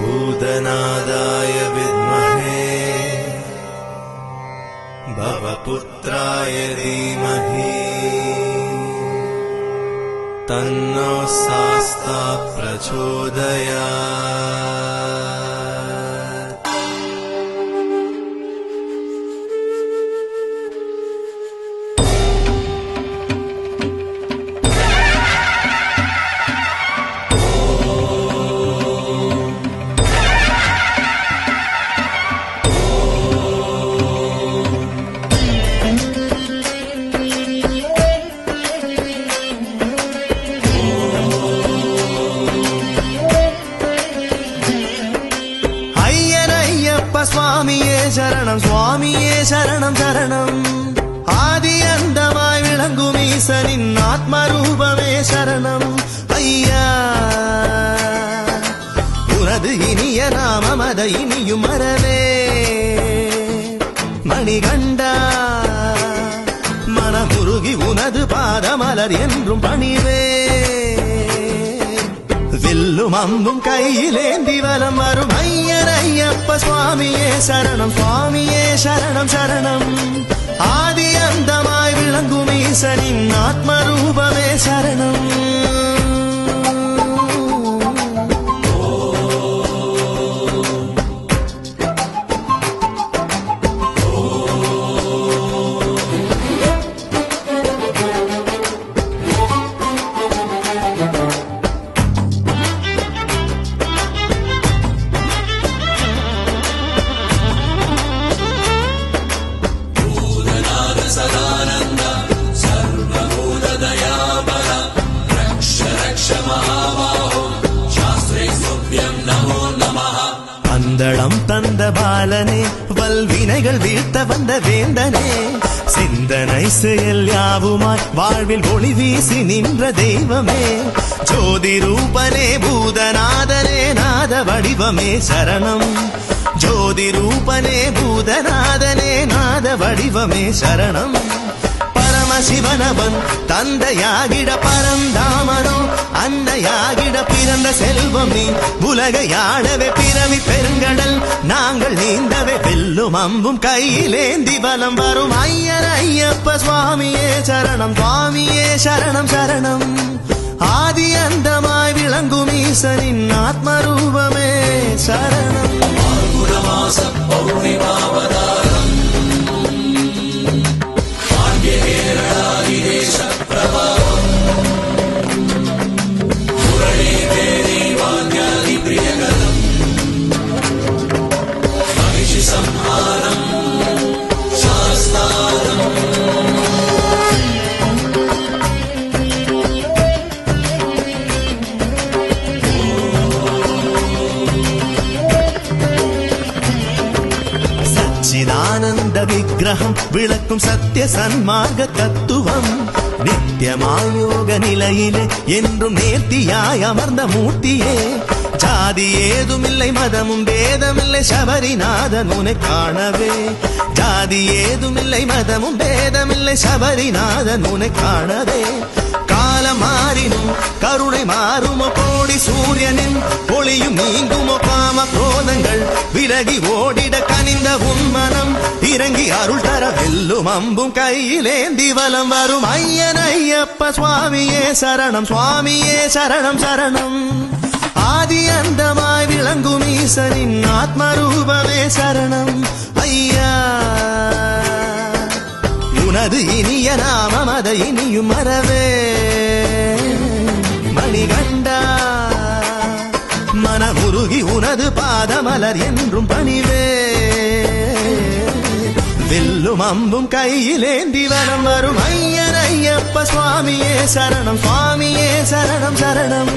भूतनादाय विद्महे भवपुत्राय धीमहि तन्नो शास्ता प्रचोदयात्। சுவாமியே சரணம் சுவாமியே சரணம் சரணம். ஆதி அந்தமாய் விளங்கும் ஈசனின் ஆத்மரூபமே சரணம் ஐயா. உனது இனிய நாமம் அதை இனியும் மறவே மணிகண்டா. மனமுருகி உனது பாதமலர் என்றும் பணிவே. வில்லும் அம்பும் கையிலேந்தி வலம் வரும் ஐயர் ஐயப்ப சுவாமியே சரணம் சுவாமியே சரணம் சரணம். ஆதி அந்தமாய் விளங்கும் ஈசனின் ஆத்மரூபமே சரணம். அந்தளம் தந்த பாலனே வல்வினைகள் வீழ்த்த வந்த வேந்தனே. சிந்தனை செயல் யாவுமாய் வாழ்வில் ஒளி வீசி நின்ற தெய்வமே. ஜோதி ரூபனே பூதநாதனே நாத வடிவமே சரணம். ஜோதி ரூபனே பூதநாதனே நாத வடிவமே சரணம். பரமசிவனவன் தந்தையாகிட பரந்தாமனோ அன்னையாகிட பிறந்த செல்வம் நீ. உலகையாடவே பிறவி பெருங்கடல் நாங்கள் நீந்தவே. வெல்லும் அம்பும் கையிலேந்தி வலம் வரும் ஐயர் ஐயப்ப சுவாமியே சரணம் சுவாமியே சரணம் சரணம். ஆதி அந்தமாய் விளங்கும் ஈசனின் ஆத்மரூபமே சரணம். சச்சிதானந்த விக்கிரகம் விளக்கும் சத்திய சன்மார்க்க தத்துவம். நித்தியமாயோக நிலையிலே என்றும் நேர்த்தியாய் அமர்ந்த மூர்த்தியே. ஜாதி ஏதுமில்லை மதமும் பேதமில்லை சபரிநாதன் உன்னை காணவே. ஜாதி ஏதுமில்லை மதமும் பேதமில்லை சபரிநாதன் உன்னை காணவே. காலம் மாறினும் கருணை மாறுமோ கோடி சூரியனின் ஒளியும் நீங்குமோ. காம குரோதங்கள் விலகி ஓடிட கனிந்த உன்மனம் இறங்கி அருள் தர. வெல்லும் அம்பும் கையிலேந்தி வலம் வரும் ஐயன் ஐயப்ப சுவாமியே சரணம் சுவாமியே சரணம் சரணம். ஆதி அந்தமாய் விளங்கும் ஈசனின் ஆத்மரூபமே சரணம் ஐயா. உனது இனிய நாமம் அதை இனியும் மறவே மணிகண்டா. மனமுருகி உனது பாதமலர் என்றும் பணிவே. வில்லும் அம்பும் கையிலேந்தி வலம் வரும் ஐயன் ஐயப்ப சுவாமியே சரணம் சுவாமியே சரணம் சரணம்.